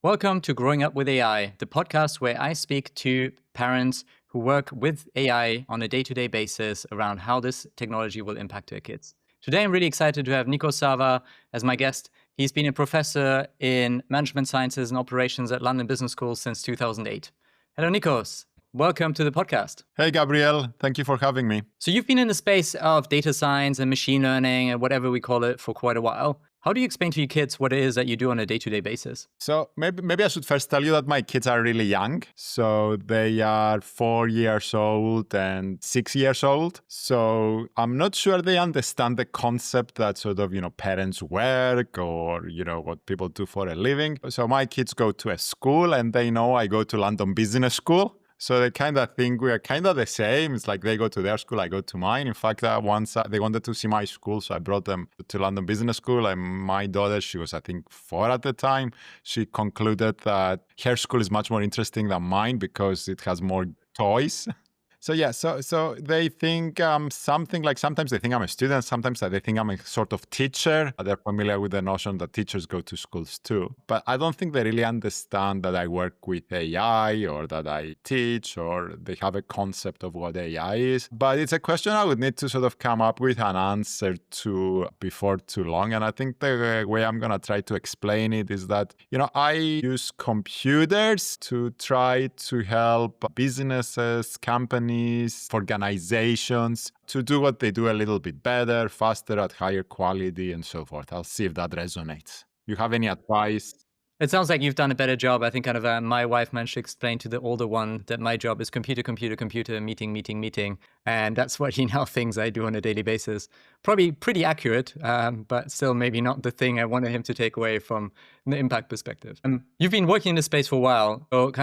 Welcome to Growing Up with AI, the podcast where I speak to parents who work with AI on a day-to-day basis around how this technology will impact their kids. Today, I'm really excited to have Nicos Savva as my guest. He's been a professor in management sciences and operations at London Business School since 2008. Hello, Nicos. Welcome to the podcast. Hey, Gabriel. Thank you for having me. So you've been in the space of data science and machine learning and whatever we call it for quite a while. How do you explain to your kids what it is that you do on a day-to-day basis? So maybe I should first tell you that my kids are really young. So they are 4 years old and 6 years old. So I'm not sure they understand the concept that parents work or, what people do for a living. So my kids go to a school and they know I go to London Business School. So they kind of think we are kind of the same. It's like they go to their school, I go to mine. In fact, once they wanted to see my school, so I brought them to London Business School. And my daughter, she was, I think, 4 at the time. She concluded that her school is much more interesting than mine because it has more toys. So they think something like sometimes they think I'm a student, sometimes they think I'm a sort of teacher. They're familiar with the notion that teachers go to schools too. But I don't think they really understand that I work with AI or that I teach or they have a concept of what AI is. But it's a question I would need to sort of come up with an answer to before too long. And I think the way I'm going to try to explain it is that, I use computers to try to help businesses, companies, organizations to do what they do a little bit better, faster, at higher quality, and so forth. I'll see if that resonates. You have any advice? It sounds like you've done a better job. I think my wife managed to explain to the older one that my job is computer, meeting. And that's what he now thinks I do on a daily basis. Probably pretty accurate, but still maybe not the thing I wanted him to take away from the impact perspective. You've been working in this space for a while. So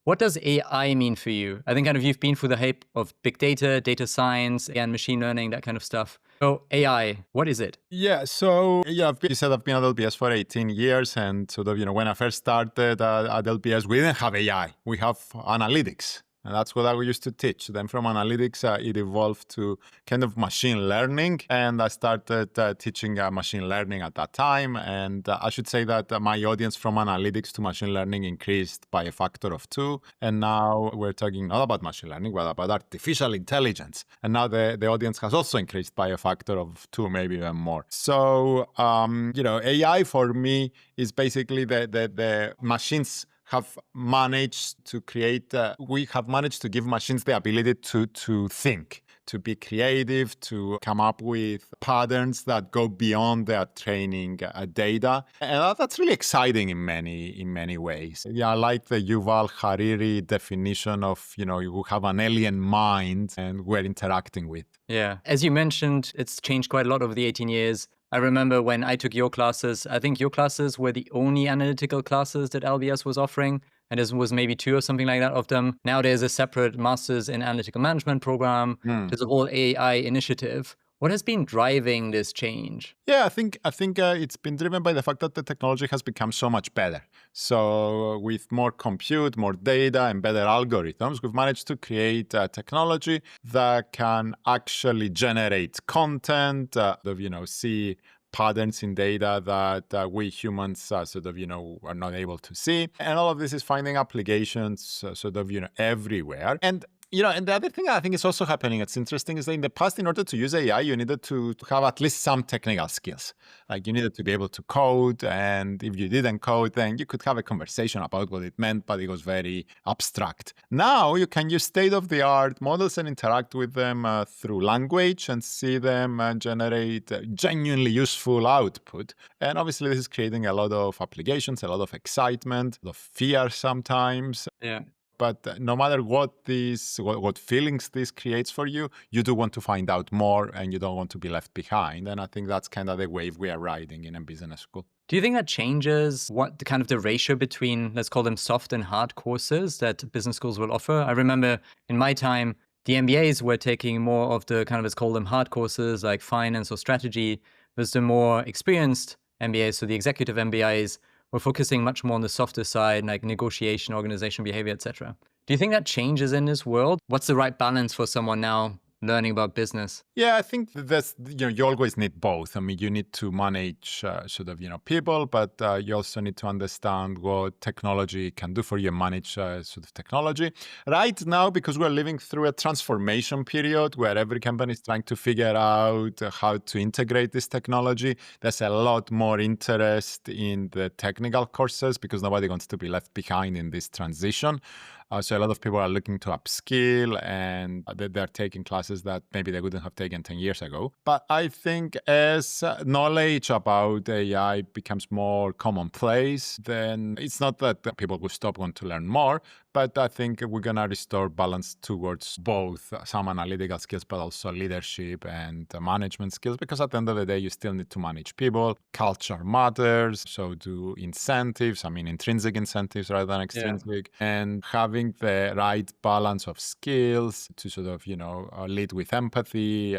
what does AI mean for you? I think you've been through the hype of big data, data science, and machine learning, that kind of stuff. So AI, what is it? You said I've been at LBS for 18 years. And when I first started at LBS, we didn't have AI. We have analytics. And that's what I used to teach. Then from analytics, it evolved to kind of machine learning. And I started teaching machine learning at that time. And I should say that my audience from analytics to machine learning increased by a factor of 2. And now we're talking not about machine learning, but about artificial intelligence. And now the audience has also increased by a factor of 2, maybe even more. So, AI for me is basically the machines have managed to create, we have managed to give machines the ability to think, to be creative, to come up with patterns that go beyond their training data. And that's really exciting in many ways. Yeah, I like the Yuval Harari definition of, you have an alien mind and we're interacting with. Yeah. As you mentioned, it's changed quite a lot over the 18 years. I remember when I took your classes, I think your classes were the only analytical classes that LBS was offering. And there was maybe 2 or something like that of them. Now there's a separate Masters in Analytical Management program. There's a whole AI initiative. What has been driving this change? Yeah, I think it's been driven by the fact that the technology has become so much better. So with more compute, more data, and better algorithms, we've managed to create a technology that can actually generate content, see patterns in data that we humans are not able to see. And all of this is finding applications everywhere. And the other thing I think is also happening, it's interesting, is that in the past, in order to use AI, you needed to have at least some technical skills. Like you needed to be able to code. And if you didn't code, then you could have a conversation about what it meant, but it was very abstract. Now you can use state-of-the-art models and interact with them through language and see them generate genuinely useful output. And obviously, this is creating a lot of applications, a lot of excitement, a lot of fear sometimes. Yeah. But no matter what feelings this creates for you, you do want to find out more and you don't want to be left behind. And I think that's kind of the wave we are riding in a business school. Do you think that changes what the ratio between, let's call them soft and hard courses that business schools will offer? I remember in my time, the MBAs were taking more of the let's call them hard courses like finance or strategy, versus the more experienced MBAs, so the executive MBAs, we're focusing much more on the softer side, like negotiation, organizational behavior, etc. Do you think that changes in this world? What's the right balance for someone now learning about business? Yeah, I think that's, you always need both. I mean, you need to manage sort of, people, but you also need to understand what technology can do for you and manage sort of technology. Right now, because we're living through a transformation period where every company is trying to figure out how to integrate this technology, there's a lot more interest in the technical courses because nobody wants to be left behind in this transition. So a lot of people are looking to upskill and they're taking classes that maybe they wouldn't have taken 10 years ago. But I think as knowledge about AI becomes more commonplace, then it's not that people will stop wanting to learn more, but I think we're going to restore balance towards both some analytical skills, but also leadership and management skills, because at the end of the day, you still need to manage people. Culture matters. So do incentives, I mean, intrinsic incentives rather than extrinsic, and having the right balance of skills to sort of, lead with empathy,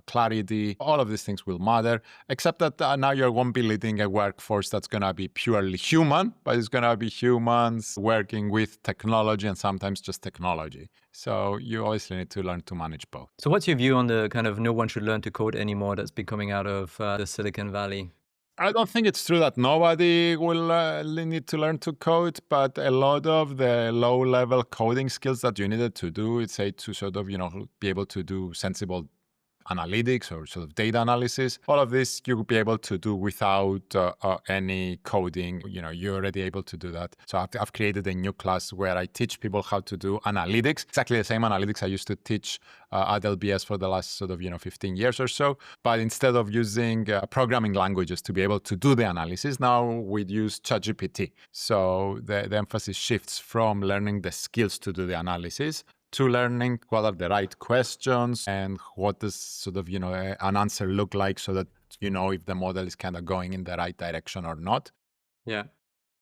clarity. All of these things will matter, except that now you won't be leading a workforce that's going to be purely human, but it's going to be humans working with technology and sometimes just technology. So you obviously need to learn to manage both. So what's your view on the kind of no one should learn to code anymore that's been coming out of the Silicon Valley? I don't think it's true that nobody will need to learn to code, but a lot of the low-level coding skills that you needed to do, it's say to sort of, be able to do sensible analytics or sort of data analysis. All of this you will be able to do without any coding. You're already able to do that. So I've created a new class where I teach people how to do analytics, exactly the same analytics I used to teach at LBS for the last sort of 15 years or so. But instead of using programming languages to be able to do the analysis, now we use ChatGPT. So the emphasis shifts from learning the skills to do the analysis to learning what are the right questions and what does sort of, an answer look like so that if the model is kind of going in the right direction or not. Yeah.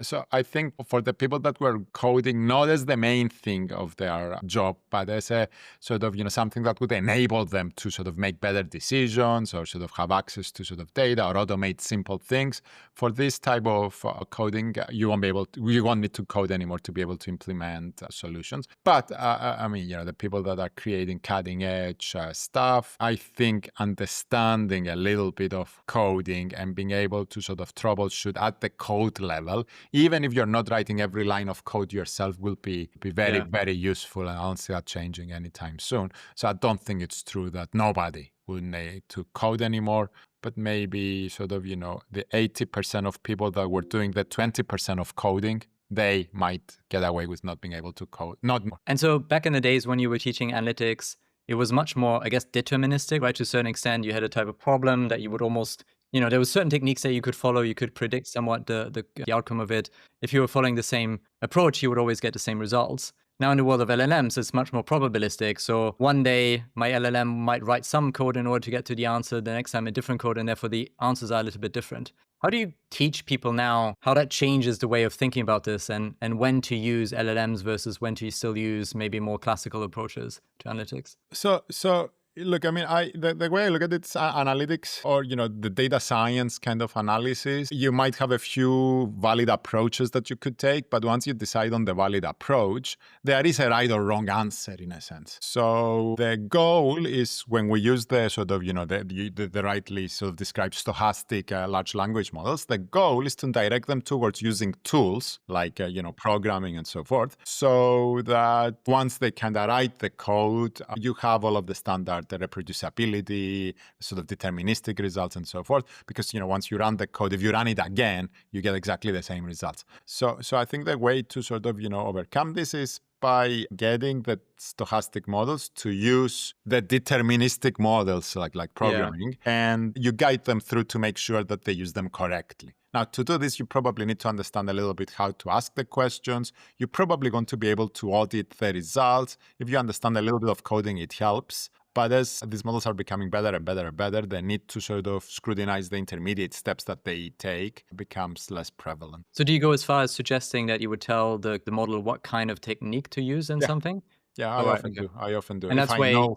So I think for the people that were coding, not as the main thing of their job, but as a sort of, something that would enable them to sort of make better decisions or sort of have access to sort of data or automate simple things. For this type of coding, you won't need to code anymore to be able to implement solutions. But I mean, the people that are creating cutting edge stuff, I think understanding a little bit of coding and being able to sort of troubleshoot at the code level, even if you're not writing every line of code yourself, will be very, very useful. And I don't see that changing anytime soon. So I don't think it's true that nobody will need to code anymore. But maybe sort of, the 80% of people that were doing the 20% of coding, they might get away with not being able to code. Not more. And so back in the days when you were teaching analytics, it was much more, I guess, deterministic, right? To a certain extent, you had a type of problem that you would almost, there were certain techniques that you could follow. You could predict somewhat the outcome of it. If you were following the same approach, you would always get the same results. Now in the world of LLMs, it's much more probabilistic. So one day my LLM might write some code in order to get to the answer, the next time a different code, and therefore the answers are a little bit different. How do you teach people now how that changes the way of thinking about this and when to use LLMs versus when to still use maybe more classical approaches to analytics? So look, I mean, the way I look at it is analytics or, the data science kind of analysis. You might have a few valid approaches that you could take, but once you decide on the valid approach, there is a right or wrong answer in a sense. So the goal is when we use the sort of, the rightly sort of described stochastic large language models, the goal is to direct them towards using tools like, programming and so forth, so that once they kind of write the code, you have all of the standard, the reproducibility, sort of deterministic results and so forth. Because, once you run the code, if you run it again, you get exactly the same results. So I think the way to sort of, overcome this is by getting the stochastic models to use the deterministic models like programming, and you guide them through to make sure that they use them correctly. Now, to do this, you probably need to understand a little bit how to ask the questions. You're probably going to be able to audit the results. If you understand a little bit of coding, it helps. But as these models are becoming better and better and better, the need to sort of scrutinize the intermediate steps that they take becomes less prevalent. So do you go as far as suggesting that you would tell the model what kind of technique to use in something? Yeah, Oh, I right, often okay. do. I often do. And that's why...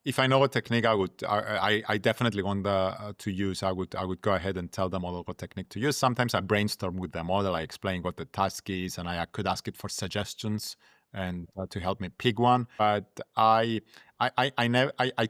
If I know a technique, I definitely want to use. I would go ahead and tell the model what technique to use. Sometimes I brainstorm with the model. I explain what the task is, and I could ask it for suggestions and to help me pick one. But I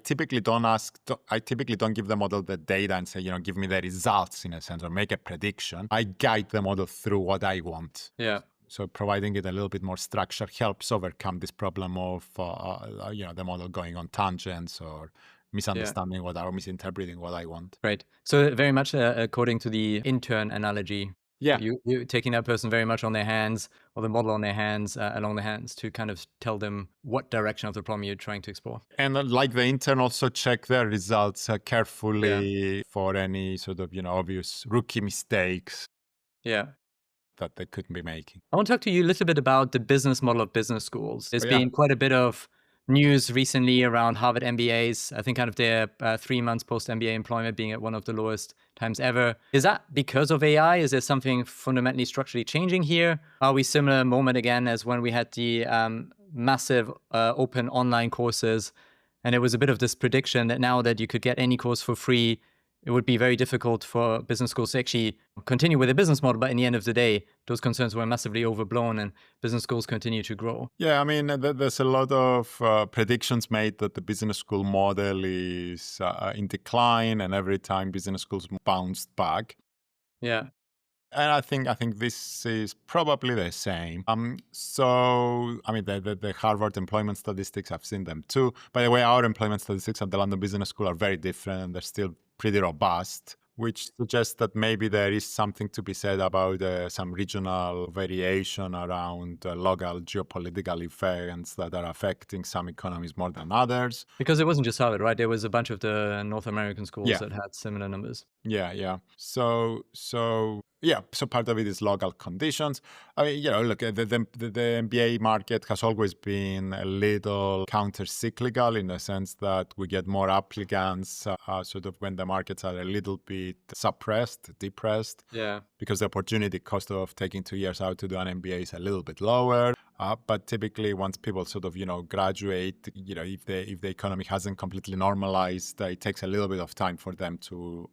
typically don't I typically don't give the model the data and say, give me the results in a sense or make a prediction. I guide the model through what I want. Yeah. So providing it a little bit more structure helps overcome this problem of, the model going on tangents or misunderstanding or misinterpreting what I want. Great. So very much according to the intern analogy, Yeah. you taking that person very much on their hands, or the model on their hands, along their hands, to kind of tell them what direction of the problem you're trying to explore. And like the intern, also check their results Yeah. carefully for any sort of, obvious rookie mistakes Yeah. that they couldn't be making. I want to talk to you a little bit about the business model of business schools. There's Oh, yeah. been quite a bit of news recently around Harvard MBAs. I think kind of their 3 months post MBA employment being at one of the lowest times ever. Is that because of AI? Is there something fundamentally structurally changing here? Are we similar moment again as when we had the massive open online courses, and it was a bit of this prediction that now that you could get any course for free, it would be very difficult for business schools to actually continue with a business model. But in the end of the day, those concerns were massively overblown and business schools continue to grow. Yeah, I mean, there's a lot of predictions made that the business school model is in decline, and every time business schools bounced back. Yeah. And I think this is probably the same. So I mean, the Harvard employment statistics, I've seen them too. By the way, our employment statistics at the London Business School are very different, and they're still pretty robust, which suggests that maybe there is something to be said about some regional variation around local geopolitical events that are affecting some economies more than others. Because it wasn't just Harvard, right? There was a bunch of the North American schools Yeah. that had similar numbers. Yeah. So part of it is local conditions. I mean, look, the MBA market has always been a little counter-cyclical in the sense that we get more applicants sort of when the markets are a little bit depressed, Yeah. because the opportunity cost of taking 2 years out to do an MBA is a little bit lower. But typically, once people sort of, graduate, if the economy hasn't completely normalized, it takes a little bit of time for them to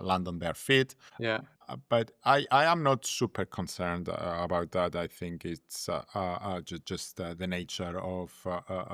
land on their feet. Yeah. But I am not super concerned about that. I think it's just the nature of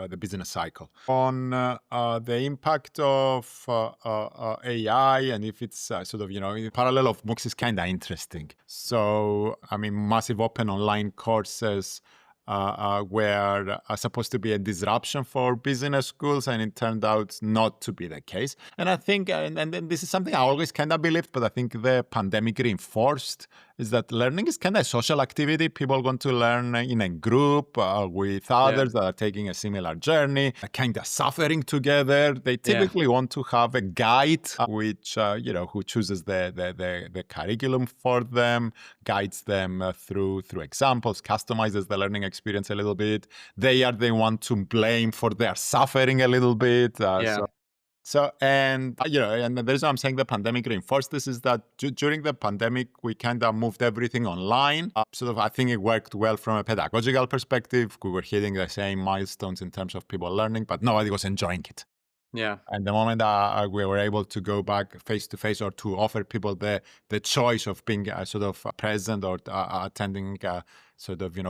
the business cycle. On the impact of AI, and if it's sort of, in parallel of MOOCs, is kind of interesting. So, I mean, massive open online courses were supposed to be a disruption for business schools, and it turned out not to be the case. And I think, and then this is something I always kind of believed, but I think the pandemic reinforced, is that learning is kind of a social activity. People want to learn in a group with others that are taking a similar journey, kind of suffering together. They typically want to have a guide, which, who chooses the curriculum for them, guides them through examples, customizes the learning experience a little bit. They are the one to blame for their suffering a little bit. And the reason I'm saying the pandemic reinforced this is that during the pandemic, we kind of moved everything online. I think it worked well from a pedagogical perspective. We were hitting the same milestones in terms of people learning, but nobody was enjoying it. Yeah. And the moment we were able to go back face to face, or to offer people the choice of being sort of present or attending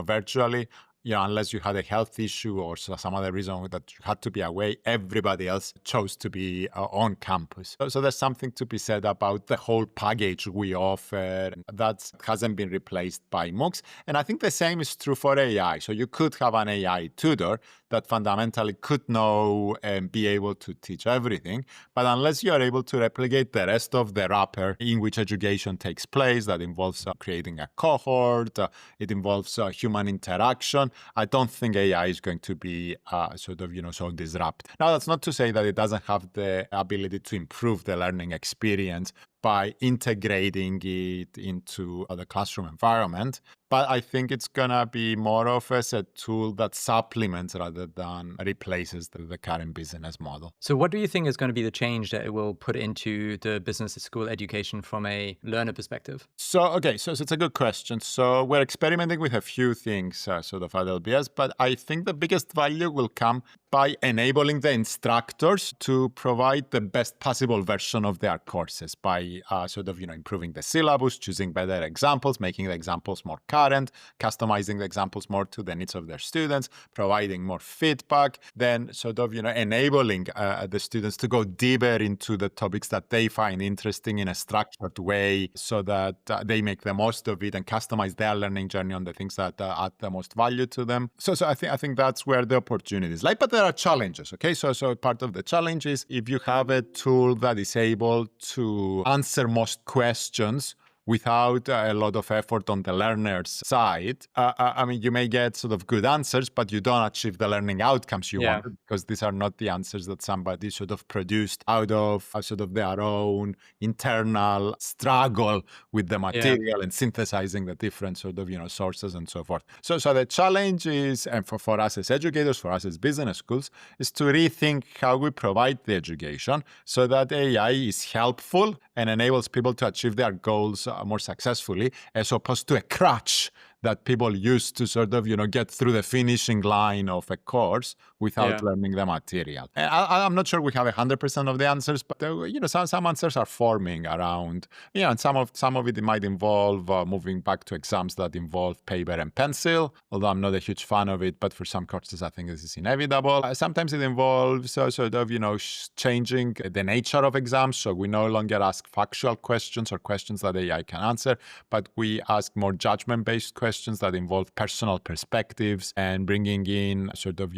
virtually, unless you had a health issue or some other reason that you had to be away, everybody else chose to be on campus. So there's something to be said about the whole package we offer that hasn't been replaced by MOOCs. And I think the same is true for AI. So you could have an AI tutor that fundamentally could know and be able to teach everything. But unless you are able to replicate the rest of the wrapper in which education takes place, that involves creating a cohort, it involves human interaction, I don't think AI is going to be so disruptive. Now, that's not to say that it doesn't have the ability to improve the learning experience by integrating it into the classroom environment. But I think it's going to be more of as a tool that supplements rather than replaces the current business model. So what do you think is going to be the change that it will put into the business school education from a learner perspective? So it's a good question. So we're experimenting with a few things sort of at LBS, but I think the biggest value will come by enabling the instructors to provide the best possible version of their courses, by by sort of, improving the syllabus, choosing better examples, making the examples more current, customizing the examples more to the needs of their students, providing more feedback, then sort of, enabling the students to go deeper into the topics that they find interesting in a structured way so that they make the most of it and customize their learning journey on the things that add the most value to them. So I think that's where the opportunities lie. But there are challenges, okay? So part of the challenge is if you have a tool that is able to answer most questions without a lot of effort on the learner's side, I mean, you may get sort of good answers, but you don't achieve the learning outcomes you Yeah. want because these are not the answers that somebody sort of produced out of sort of their own internal struggle with the Yeah. material and synthesizing the different sort of, sources and so forth. So the challenge is, and for us as educators, for us as business schools, is to rethink how we provide the education so that AI is helpful and enables people to achieve their goals more successfully, as opposed to a crutch that people use to sort of, get through the finishing line of a course without Yeah. learning the material. And I'm not sure we have 100% of the answers, but some answers are forming around, and some of it might involve moving back to exams that involve paper and pencil, although I'm not a huge fan of it, but for some courses I think this is inevitable. Sometimes it involves sort of, changing the nature of exams, so we no longer ask factual questions or questions that AI can answer, but we ask more judgment-based questions that involve personal perspectives and bringing in sort of,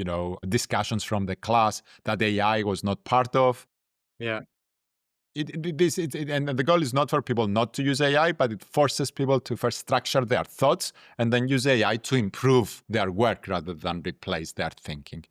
discussions from the class that AI was not part of. Yeah. And the goal is not for people not to use AI, but it forces people to first structure their thoughts and then use AI to improve their work rather than replace their thinking.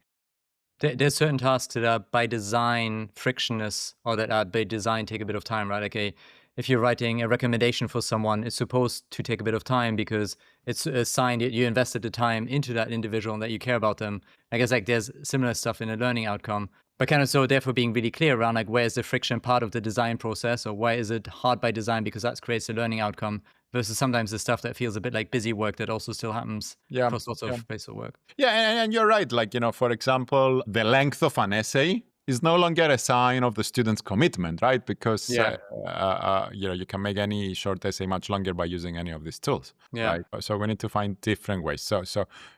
There's certain tasks that are by design frictionless or that are by design take a bit of time, right? Okay, if you're writing a recommendation for someone, it's supposed to take a bit of time because it's assigned, you invested the time into that individual and that you care about them. I guess like there's similar stuff in a learning outcome, but kind of so therefore being really clear around like where's the friction part of the design process or why is it hard by design because that creates a learning outcome versus sometimes the stuff that feels a bit like busy work that also still happens Yeah. across lots of places of work. Yeah, and you're right. Like, for example, the length of an essay is no longer a sign of the student's commitment, right? Because, Yeah. you can make any short essay much longer by using any of these tools, Yeah. right? So we need to find different ways. So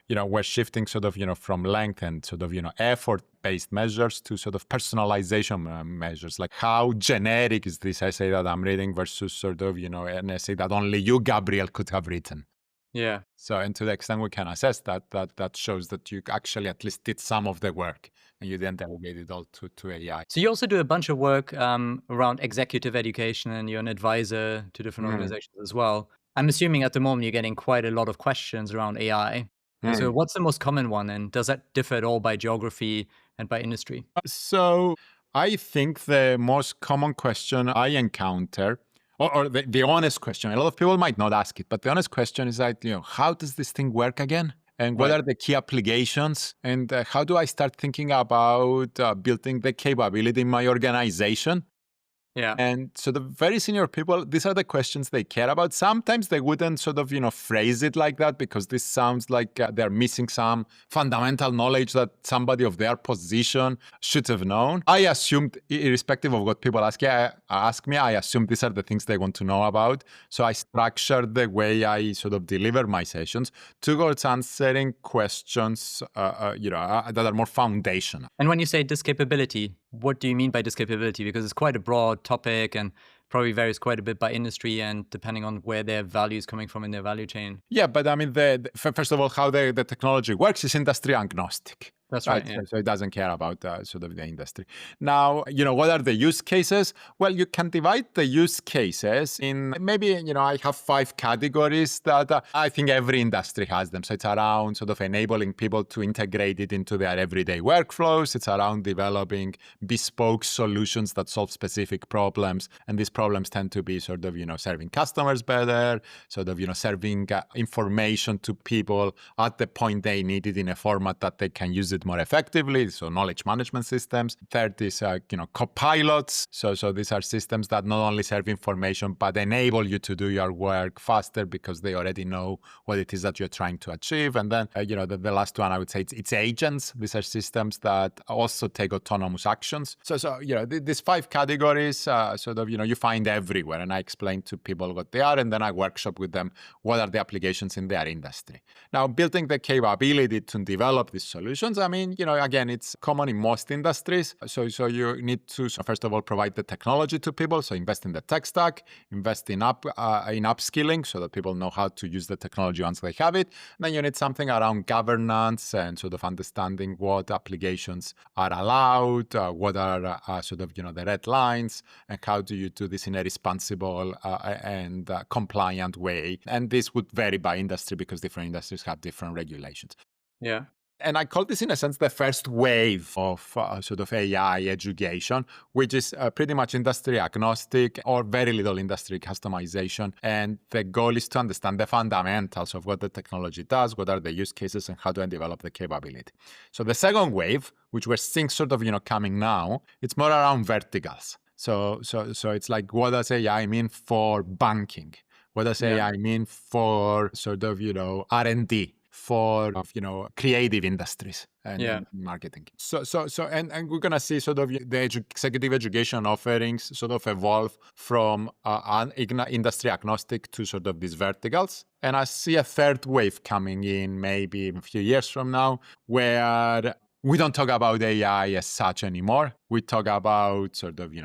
we're shifting sort of, from length and sort of, effort-based measures to sort of personalization measures. Like how generic is this essay that I'm reading versus sort of, an essay that only you, Gabriel, could have written. Yeah. So, and to the extent we can assess that shows that you actually at least did some of the work and you then delegate it all to AI. So you also do a bunch of work around executive education, and you're an advisor to different Mm. organizations as well. I'm assuming at the moment you're getting quite a lot of questions around AI. So Mm. what's the most common one, and does that differ at all by geography and by industry? So I think the most common question I encounter, or the honest question, a lot of people might not ask it, but the honest question is like, how does this thing work again? And what Right. are the key applications? And how do I start thinking about building the capability in my organization? Yeah. And so the very senior people, these are the questions they care about. Sometimes they wouldn't sort of, phrase it like that because this sounds like they're missing some fundamental knowledge that somebody of their position should have known. I assumed, irrespective of what people ask me, I assume these are the things they want to know about. So I structured the way I sort of deliver my sessions towards answering questions, that are more foundational. And when you say this capability, what do you mean by this capability? Because it's quite a broad topic and probably varies quite a bit by industry and depending on where their value is coming from in their value chain. Yeah, but I mean, first of all, how the technology works is industry agnostic. That's right. Yeah. So it doesn't care about sort of the industry. Now, what are the use cases? Well, you can divide the use cases in maybe, I have 5 categories that I think every industry has them. So it's around sort of enabling people to integrate it into their everyday workflows. It's around developing bespoke solutions that solve specific problems. And these problems tend to be sort of, serving customers better, sort of, serving information to people at the point they need it in a format that they can use it execute more effectively. So knowledge management systems. Third is, copilots. So these are systems that not only serve information, but enable you to do your work faster because they already know what it is that you're trying to achieve. And then, the last one, I would say it's agents. These are systems that also take autonomous actions. So these 5 categories, you find everywhere. And I explain to people what they are, and then I workshop with them what are the applications in their industry. Now, building the capability to develop these solutions, again, it's common in most industries. So you need to, first of all, provide the technology to people. So invest in the tech stack, invest in upskilling so that people know how to use the technology once they have it. And then you need something around governance and sort of understanding what applications are allowed, what are the red lines, and how do you do this in a responsible and compliant way. And this would vary by industry because different industries have different regulations. Yeah. And I call this, in a sense, the first wave of AI education, which is pretty much industry agnostic or very little industry customization. And the goal is to understand the fundamentals of what the technology does, what are the use cases, and how do I develop the capability. So the second wave, which we're seeing coming now, it's more around verticals. So it's like, what does AI mean for banking? What does AI mean for R&D? For creative industries and marketing. And we're gonna see the executive education offerings evolve from industry agnostic to these verticals. And I see a third wave coming in maybe a few years from now, where we don't talk about AI as such anymore. We talk about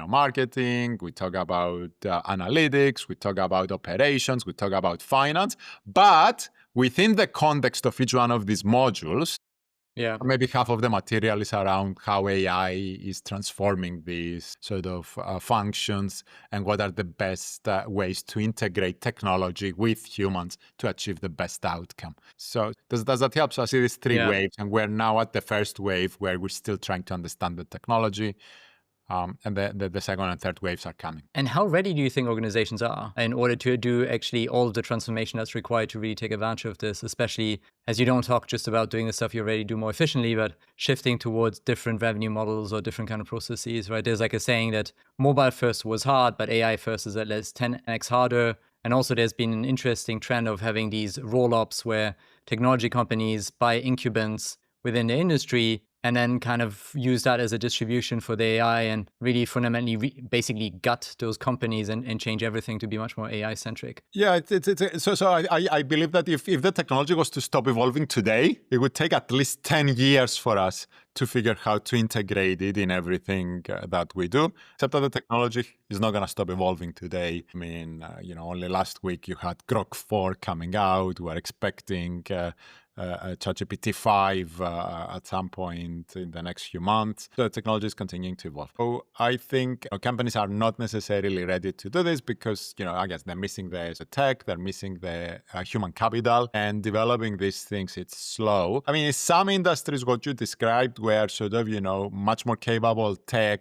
marketing, we talk about analytics, we talk about operations, we talk about finance, but within the context of each one of these modules, maybe half of the material is around how AI is transforming these functions and what are the best ways to integrate technology with humans to achieve the best outcome. So does that help? So I see these 3 waves, and we're now at the first wave where we're still trying to understand the technology. And the second and third waves are coming. And how ready do you think organizations are in order to do actually all of the transformation that's required to really take advantage of this, especially as you don't talk just about doing the stuff you already do more efficiently, but shifting towards different revenue models or different kind of processes, right? There's like a saying that mobile first was hard, but AI first is at least 10x harder. And also there's been an interesting trend of having these roll-ups where technology companies buy incumbents within the industry and then kind of use that as a distribution for the AI and really fundamentally basically gut those companies and change everything to be much more AI-centric. Yeah, I believe that if the technology was to stop evolving today, it would take at least 10 years for us to figure out how to integrate it in everything that we do, except that the technology is not going to stop evolving today. I mean, only last week you had Grok 4 coming out. We're expecting ChatGPT 5 at some point in the next few months. So the technology is continuing to evolve. So I think companies are not necessarily ready to do this because, I guess they're missing the tech, they're missing the human capital, and developing these things, it's slow. I mean, in some industries, what you described, where much more capable tech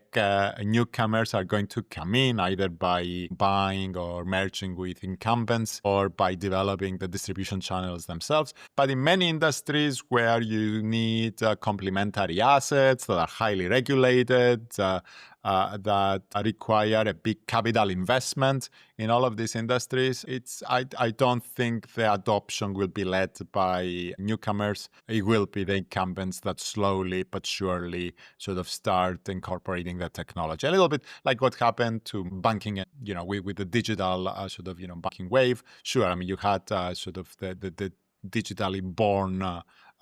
newcomers are going to come in either by buying or merging with incumbents or by developing the distribution channels themselves. But in many industries where you need complementary assets that are highly regulated, that require a big capital investment in all of these industries, I don't think the adoption will be led by newcomers. It will be the incumbents that slowly but surely start incorporating the technology. A little bit like what happened to banking, with the digital banking wave. Sure, I mean, you had the digitally born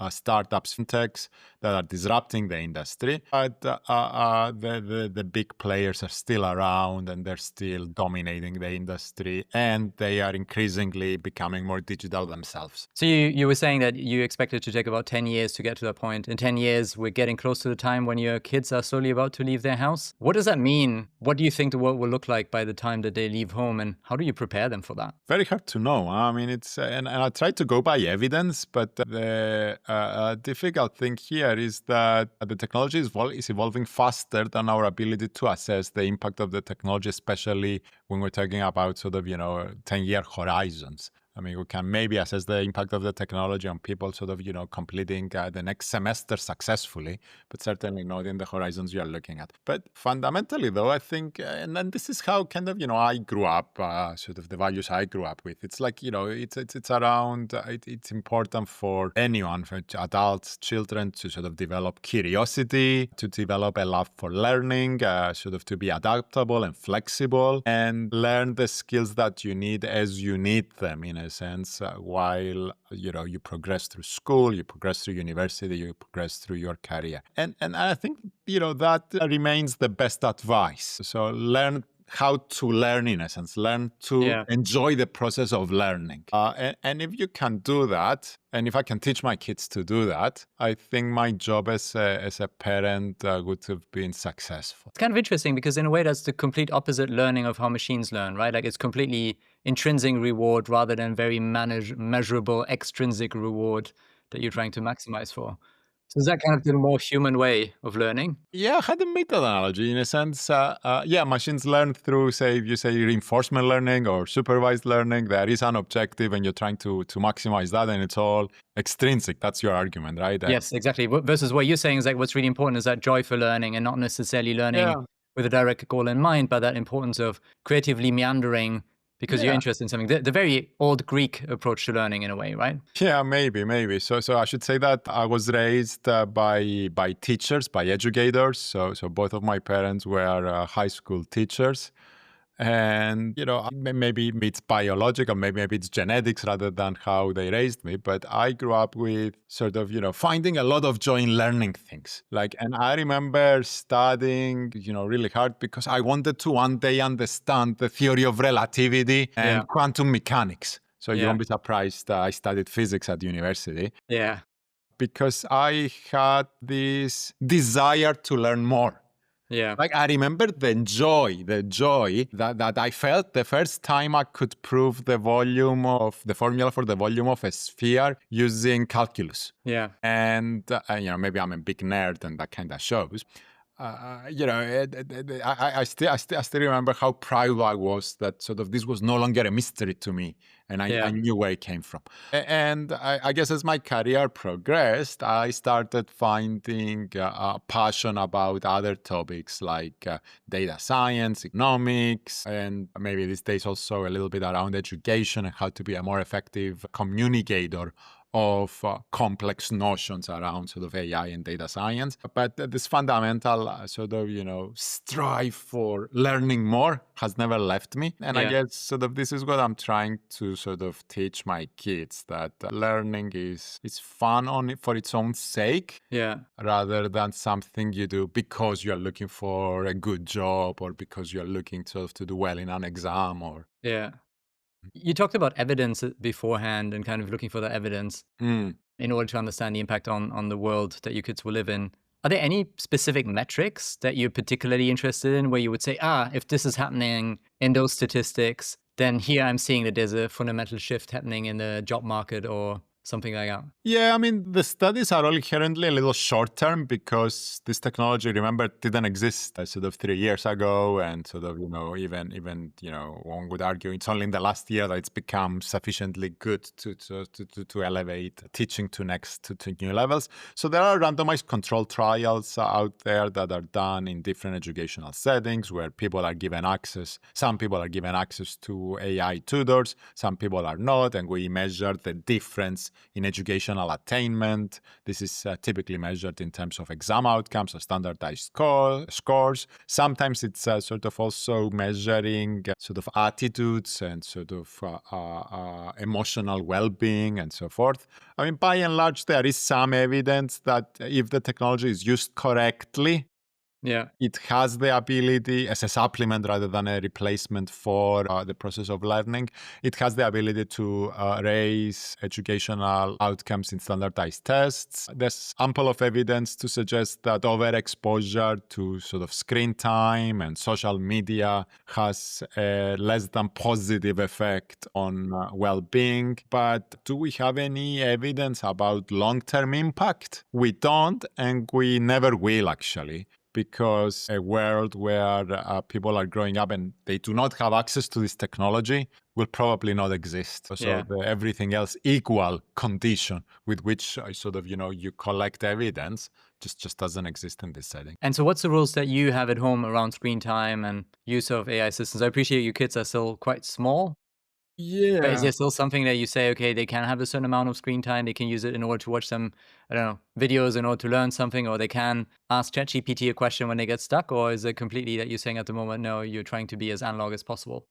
startups, fintechs that are disrupting the industry, but the big players are still around and they're still dominating the industry, and they are increasingly becoming more digital themselves. So you were saying that you expect it to take about 10 years to get to that point. In 10 years, we're getting close to the time when your kids are slowly about to leave their house. What does that mean? What do you think the world will look like by the time that they leave home, and how do you prepare them for that? Very hard to know. I mean, it's and I try to go by evidence, but the difficult thing here is that the technology is evolving faster than our ability to assess the impact of the technology, especially when we're talking about 10-year horizons. I mean, we can maybe assess the impact of the technology on people sort of, completing the next semester successfully, but certainly not in the horizons you are looking at. But fundamentally, though, I think, and then this is how kind of, I grew up, sort of the values I grew up with. It's like, it's around, it's important for anyone, for adults, children, to sort of develop curiosity, to develop a love for learning, sort of to be adaptable and flexible, and learn the skills that you need as you need them, in a sense, while you progress through school, you progress through university, you progress through your career. And I think that remains the best advice. So learn how to learn, in a sense, learn to Yeah. enjoy the process of learning. And if you can do that, and if I can teach my kids to do that, I think my job as a parent would have been successful. It's kind of interesting because in a way that's the complete opposite learning of how machines learn, right? Like it's completely intrinsic reward rather than very measurable extrinsic reward that you're trying to maximize for. So is that kind of the more human way of learning? Yeah, I hadn't made that analogy in a sense. Yeah, machines learn through, say, if you say reinforcement learning or supervised learning, there is an objective and you're trying to maximize that, and it's all extrinsic. That's your argument, right? Yes, exactly. Versus what you're saying is like what's really important is that joy for learning and not necessarily learning Yeah, with a direct goal in mind, but that importance of creatively meandering because you're yeah. interested in something. The very old Greek approach to learning in a way, right? Yeah, maybe. So I should say that I was raised by teachers, by educators. So both of my parents were high school teachers. And, maybe it's biological, maybe it's genetics rather than how they raised me. But I grew up with sort of, finding a lot of joy in learning things. And I remember studying, really hard because I wanted to one day understand the theory of relativity Yeah. and quantum mechanics. So you Yeah. won't be surprised I studied physics at university Yeah. because I had this desire to learn more. Yeah. I remember the joy that I felt the first time I could prove the formula for the volume of a sphere using calculus. Yeah. And, maybe I'm a big nerd and that kind of shows. I still remember how proud I was that sort of this was no longer a mystery to me, and I Yeah. knew where it came from. And I guess as my career progressed, I started finding a passion about other topics like data science, economics, and maybe these days also a little bit around education and how to be a more effective communicator of complex notions around sort of AI and data science. But this fundamental sort of, strive for learning more has never left me. And I Yeah. guess sort of this is what I'm trying to sort of teach my kids, that learning is fun for its own sake, Yeah. rather than something you do because you're looking for a good job or because you're looking sort of to do well in an exam or... Yeah. You talked about evidence beforehand and kind of looking for the evidence Mm. in order to understand the impact on the world that your kids will live in. Are there any specific metrics that you're particularly interested in where you would say, if this is happening in those statistics, then here I'm seeing that there's a fundamental shift happening in the job market or something like that? Yeah, I mean, the studies are all inherently a little short term because this technology, remember, didn't exist sort of 3 years ago. And sort of, even one would argue it's only in the last year that it's become sufficiently good to elevate teaching to new levels. So there are randomized controlled trials out there that are done in different educational settings where people are given access. Some people are given access to AI tutors, some people are not. And we measure the difference in educational attainment. This is typically measured in terms of exam outcomes or standardized scores. Sometimes it's sort of also measuring sort of attitudes and sort of emotional well-being and so forth. I mean, by and large, there is some evidence that if the technology is used correctly, Yeah. it has the ability, as a supplement rather than a replacement for the process of learning, it has the ability to raise educational outcomes in standardized tests. There's ample of evidence to suggest that overexposure to sort of screen time and social media has a less than positive effect on well-being. But do we have any evidence about long-term impact? We don't, and we never will, actually. because a world where people are growing up and they do not have access to this technology will probably not exist. So Yeah. the everything else equal condition with which sort of, you collect evidence just doesn't exist in this setting. And so what's the rules that you have at home around screen time and use of AI systems? I appreciate your kids are still quite small, but is Yeah. there still something that you say, okay, they can have a certain amount of screen time, they can use it in order to watch some, I don't know, videos in order to learn something, or they can ask ChatGPT a question when they get stuck? Or is it completely that you're saying at the moment, no, you're trying to be as analog as possible?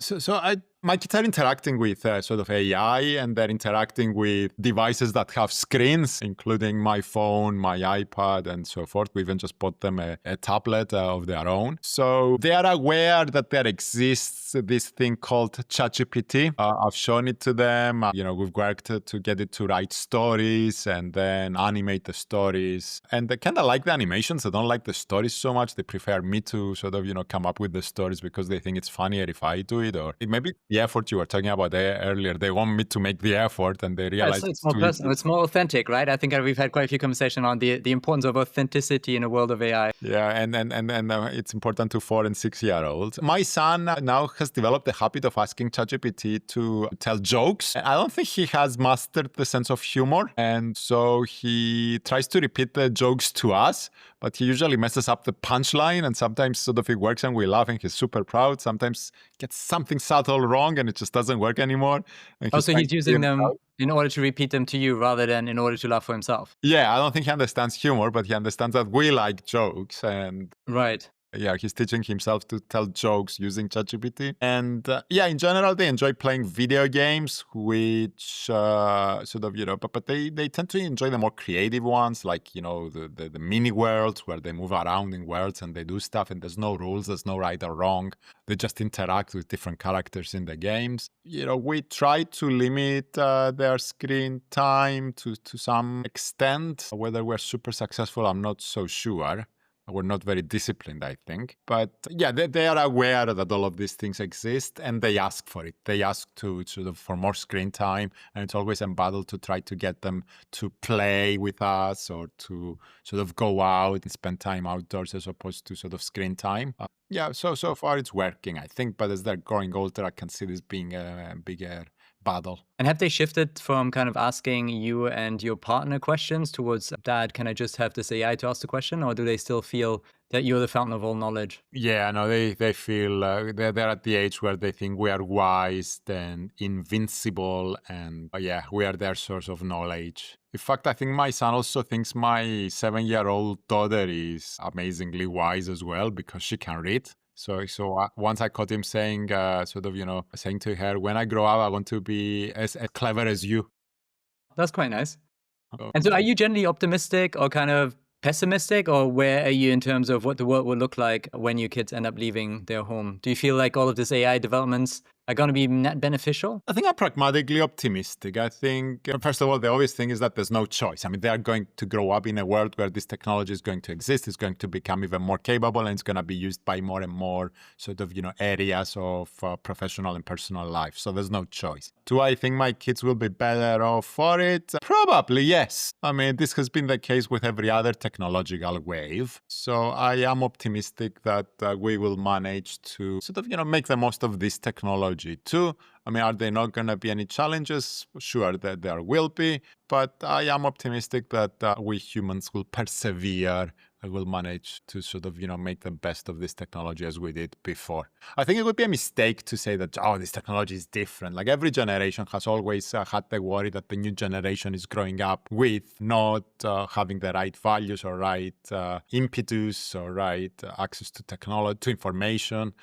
My kids are interacting with sort of AI, and they're interacting with devices that have screens, including my phone, my iPad, and so forth. We even just bought them a tablet of their own. So they are aware that there exists this thing called ChatGPT. I've shown it to them. We've worked to get it to write stories and then animate the stories. And they kind of like the animations. They don't like the stories so much. They prefer me to sort of, come up with the stories because they think it's funnier if I do it. Or it may be the effort you were talking about there earlier. They want me to make the effort and they Yeah, realize it's it's more too easy. personal, it's more authentic, right? I think we've had quite a few conversations on the importance of authenticity in a world of AI. Yeah, and it's important to 4 and 6 year olds. My son now has developed the habit of asking ChatGPT to tell jokes. I don't think he has mastered the sense of humor, and so he tries to repeat the jokes to us, but he usually messes up the punchline, and sometimes sort of it works and we laugh and he's super proud. Sometimes gets something subtle wrong and it just doesn't work anymore, and Oh, he's so trying he's to figure using it them out. in order to repeat them to you rather than in order to laugh for himself. Yeah, I don't think he understands humor, but he understands that we like jokes, and Right. yeah, he's teaching himself to tell jokes using ChatGPT. And yeah, in general, they enjoy playing video games, which sort of, but they tend to enjoy the more creative ones, like, the mini worlds where they move around in worlds and they do stuff and there's no rules, there's no right or wrong. They just interact with different characters in the games. We try to limit their screen time to some extent. Whether we're super successful, I'm not so sure. We're not very disciplined, I think. But yeah, they are aware that all of these things exist and they ask for it. They ask to sort of for more screen time. And it's always a battle to try to get them to play with us or to sort of go out and spend time outdoors as opposed to sort of screen time. Yeah, so far it's working, I think. But as they're growing older, I can see this being a bigger battle. And have they shifted from kind of asking you and your partner questions towards, Dad, can I just have this AI to ask the question? Or do they still feel that you're the fountain of all knowledge? Yeah, no, they feel they're at the age where they think we are wise and invincible, and yeah, we are their source of knowledge. In fact, I think my son also thinks my 7-year-old daughter is amazingly wise as well because she can read. So once I caught him saying, saying to her, "When I grow up, I want to be as clever as you." That's quite nice. So, And so are you generally optimistic or kind of pessimistic, or where are you in terms of what the world will look like when your kids end up leaving their home? Do you feel like all of this AI developments are going to be net beneficial? I think I'm pragmatically optimistic. I think, first of all, the obvious thing is that there's no choice. I mean, they are going to grow up in a world where this technology is going to exist, it's going to become even more capable, and it's going to be used by more and more sort of, areas of professional and personal life. So there's no choice. Do I think my kids will be better off for it? Probably, yes. I mean, this has been the case with every other technological wave. So I am optimistic that we will manage to sort of, make the most of this technology too. I mean, are there not going to be any challenges? Sure, that there will be, but I am optimistic that we humans will persevere. I will manage to sort of, make the best of this technology as we did before. I think it would be a mistake to say that, this technology is different. Like every generation has always had the worry that the new generation is growing up with not having the right values or right impetus or right access to technology, to information.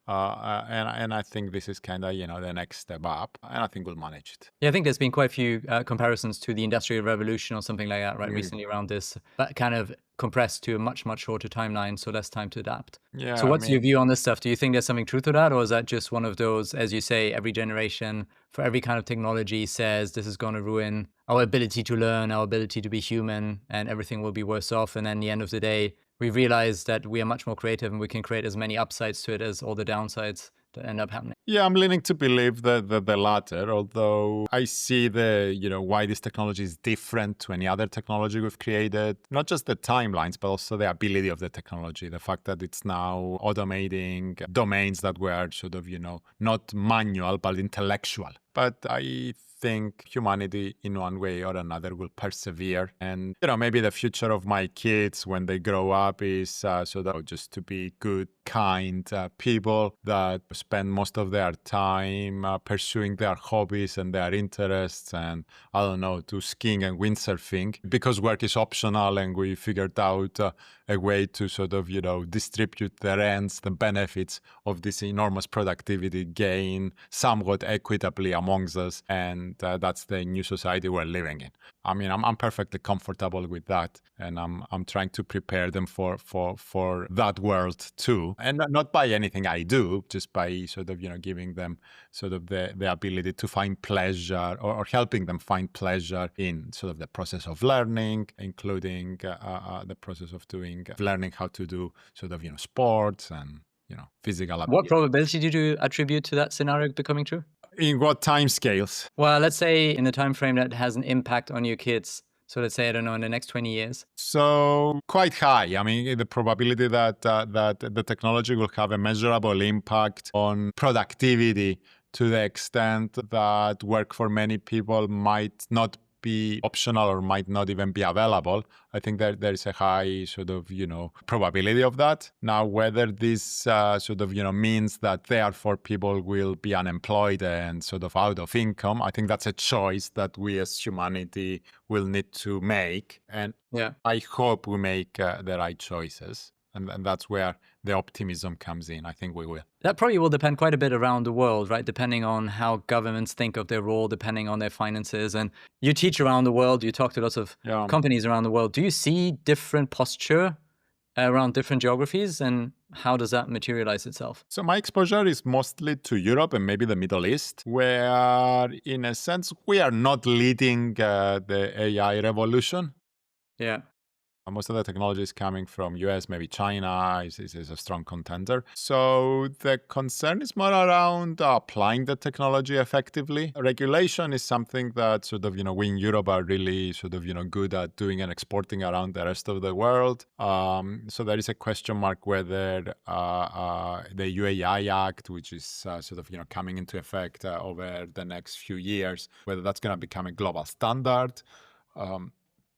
And I think this is kind of, the next step up, and I think we'll manage it. Yeah, I think there's been quite a few comparisons to the Industrial Revolution or something like that, right, Mm. recently around this, but kind of compressed to a much, much shorter timeline, so less time to adapt. So Yeah, I what's your mean, view on this stuff? Do you think there's something truth to that, or is that just one of those, as you say, every generation for every kind of technology says this is going to ruin our ability to learn, our ability to be human, and everything will be worse off, and then the end of the day, we realize that we are much more creative and we can create as many upsides to it as all the downsides that end up happening? Yeah, I'm leaning to believe the latter, although I see why this technology is different to any other technology we've created. Not just the timelines, but also the ability of the technology. The fact that it's now automating domains that were sort of, not manual, but intellectual. But I think humanity in one way or another will persevere. And, maybe the future of my kids when they grow up is sort of just to be good, kind people that spend most of their time pursuing their hobbies and their interests and, I don't know, to skiing and windsurfing because work is optional and we figured out a way to sort of, distribute the rents, the benefits of this enormous productivity gain somewhat equitably amongst us. And that's the new society we're living in. I mean, I'm perfectly comfortable with that, and I'm trying to prepare them for that world too, and not by anything I do, just by sort of giving them sort of the ability to find pleasure or helping them find pleasure in sort of the process of learning, including the process of learning how to do sort of sports and physical What ability. probability do you attribute to that scenario becoming true? In what time scales? Well, let's say in the time frame that has an impact on your kids. So let's say, I don't know, in the next 20 years. So quite high. I mean, the probability that the technology will have a measurable impact on productivity to the extent that work for many people might not be optional or might not even be available. I think that there is a high sort of, probability of that. Now, whether this sort of, means that therefore people will be unemployed and sort of out of income, I think that's a choice that we as humanity will need to make. And Yeah. I hope we make the right choices. And that's where the optimism comes in. I think we will. That probably will depend quite a bit around the world, right? Depending on how governments think of their role, depending on their finances. And you teach around the world, you talk to lots of Yeah. companies around the world. Do you see different posture around different geographies, and how does that materialize itself? So my exposure is mostly to Europe and maybe the Middle East, where in a sense we are not leading the AI revolution. Yeah. Most of the technology is coming from US, maybe China is a strong contender. So the concern is more around applying the technology effectively. Regulation is something that sort of, we in Europe are really sort of, good at doing and exporting around the rest of the world. So there is a question mark whether the UAI Act, which is sort of, coming into effect over the next few years, whether that's going to become a global standard.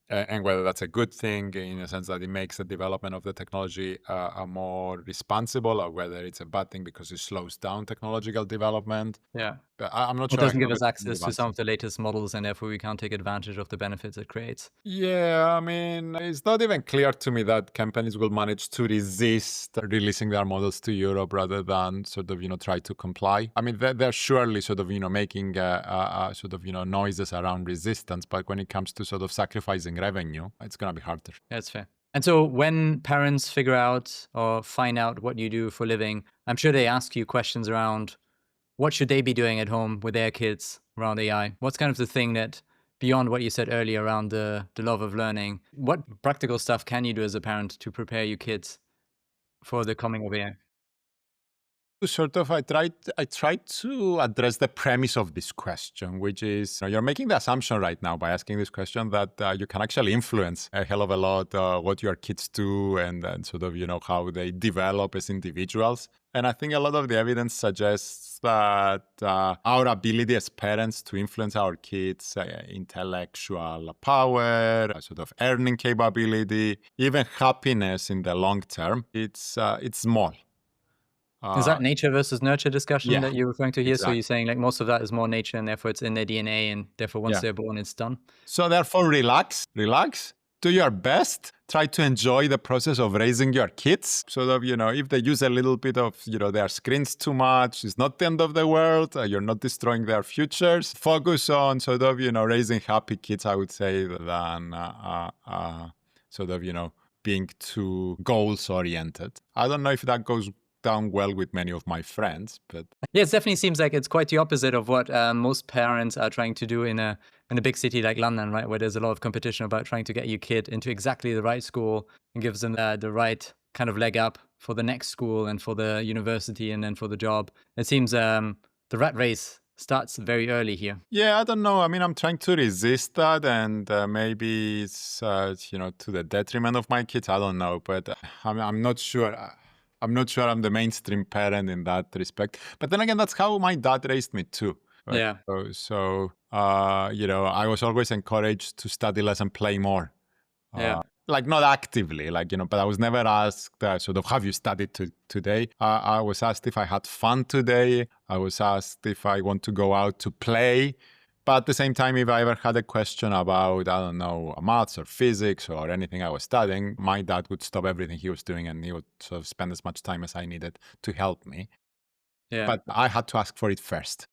And whether that's a good thing in a sense that it makes the development of the technology more responsible, or whether it's a bad thing because it slows down technological development. Yeah. But I'm not It sure I doesn't have give a us access definitive to some answer. of the latest models, and therefore we can't take advantage of the benefits it creates. Yeah, I mean, it's not even clear to me that companies will manage to resist releasing their models to Europe rather than sort of, try to comply. I mean, they're surely sort of, making sort of, noises around resistance, but when it comes to sort of sacrificing revenue, it's going to be harder. That's fair. And so when parents figure out or find out what you do for a living, I'm sure they ask you questions around what should they be doing at home with their kids around AI? What's kind of the thing that, beyond what you said earlier around the love of learning, what practical stuff can you do as a parent to prepare your kids for the coming of AI? Sort of, I tried to address the premise of this question, which is you're making the assumption right now by asking this question that you can actually influence a hell of a lot what your kids do and sort of how they develop as individuals. And I think a lot of the evidence suggests that our ability as parents to influence our kids' intellectual power, sort of earning capability, even happiness in the long term, it's small. Is that nature versus nurture discussion Yeah, that you're referring to here? So exactly. you're saying like most of that is more nature and therefore it's in their DNA and therefore once Yeah. they're born, it's done? So therefore, relax, do your best, try to enjoy the process of raising your kids. So that, if they use a little bit of, their screens too much, it's not the end of the world. You're not destroying their futures. Focus on sort of, raising happy kids, I would say, than sort of, being too goals oriented. I don't know if that goes down well with many of my friends, but Yeah, it definitely seems like it's quite the opposite of what most parents are trying to do in a big city like London, right? Where there's a lot of competition about trying to get your kid into exactly the right school and gives them the right kind of leg up for the next school and for the university and then for the job. It seems the rat race starts very early here. Yeah, I don't know. I mean, I'm trying to resist that, and maybe it's to the detriment of my kids. I don't know, but I'm not sure. I'm not sure I'm the mainstream parent in that respect. But then again, that's how my dad raised me too. Right? Yeah. I was always encouraged to study less and play more. Yeah. Like not actively, but I was never asked sort of, have you studied today? I was asked if I had fun today. I was asked if I want to go out to play. But at the same time, if I ever had a question about, I don't know, maths or physics or anything I was studying, my dad would stop everything he was doing and he would sort of spend as much time as I needed to help me. Yeah. But I had to ask for it first.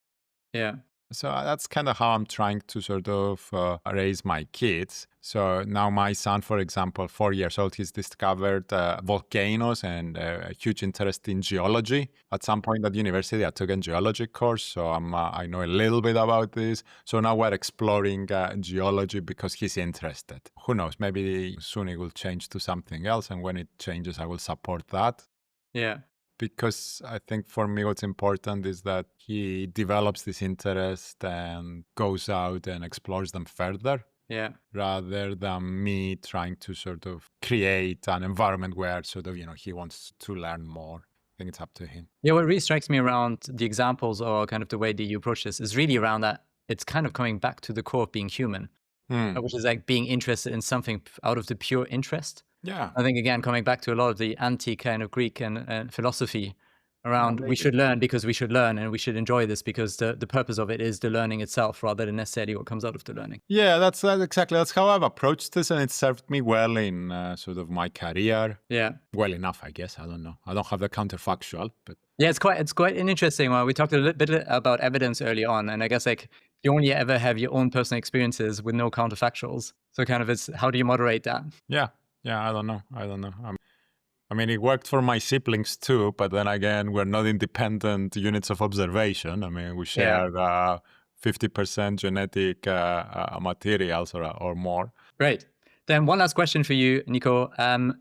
Yeah. So that's kind of how I'm trying to sort of raise my kids. So now my son, for example, 4 years old, he's discovered volcanoes and a huge interest in geology. At some point at university, I took a geology course, so I know a little bit about this. So now we're exploring geology because he's interested. Who knows, maybe soon it will change to something else, and when it changes, I will support that. Yeah. Because I think for me, what's important is that he develops this interest and goes out and explores them further. Yeah. Rather than me trying to sort of create an environment where sort of, he wants to learn more. I think it's up to him. Yeah, what really strikes me around the examples or kind of the way that you approach this is really around that it's kind of coming back to the core of being human, which is like being interested in something out of the pure interest. Yeah. I think, again, coming back to a lot of the antique kind of Greek and philosophy around we should learn because we should learn and we should enjoy this because the purpose of it is the learning itself rather than necessarily what comes out of the learning. Yeah, that's exactly. That's how I've approached this, and it served me well in sort of my career. Yeah. Well enough, I guess. I don't know. I don't have the counterfactual, but yeah, it's quite an interesting one. We talked a little bit about evidence early on, and I guess like you only ever have your own personal experiences with no counterfactuals. So kind of it's how do you moderate that? Yeah, I don't know. I mean, it worked for my siblings too, but then again, we're not independent units of observation. I mean, we share 50% genetic materials or more. Great. Then one last question for you, Nico.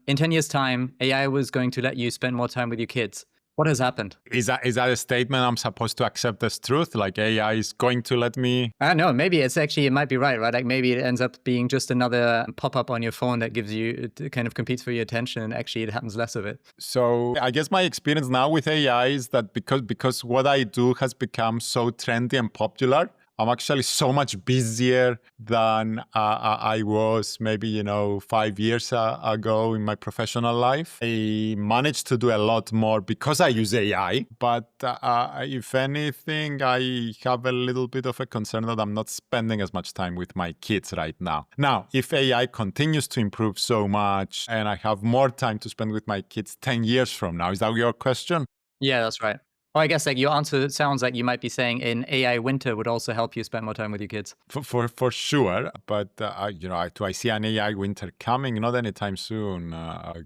In 10 years' time, AI was going to let you spend more time with your kids. What has happened? Is that a statement I'm supposed to accept as truth? Like AI is going to let me? I don't know. Maybe it might be right? Like maybe it ends up being just another pop-up on your phone that gives you, it kind of competes for your attention, and actually it happens less of it. So I guess my experience now with AI is that because what I do has become so trendy and popular, I'm actually so much busier than I was maybe, 5 years ago in my professional life. I managed to do a lot more because I use AI. But if anything, I have a little bit of a concern that I'm not spending as much time with my kids right now. Now, if AI continues to improve so much and I have more time to spend with my kids 10 years from now, is that your question? Yeah, that's right. Well, I guess like your answer sounds like you might be saying an AI winter would also help you spend more time with your kids. For sure, but do I see an AI winter coming? Not anytime soon,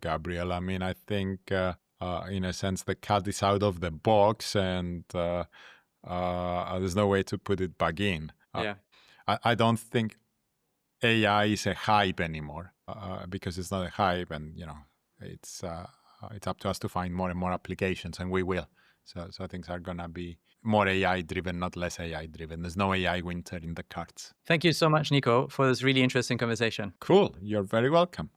Gabriel. I mean, I think in a sense the cat is out of the box, and there's no way to put it back in. Yeah. I don't think AI is a hype anymore because it's not a hype, and it's up to us to find more and more applications, and we will. So things are going to be more AI-driven, not less AI-driven. There's no AI winter in the cards. Thank you so much, Nico, for this really interesting conversation. Cool. You're very welcome.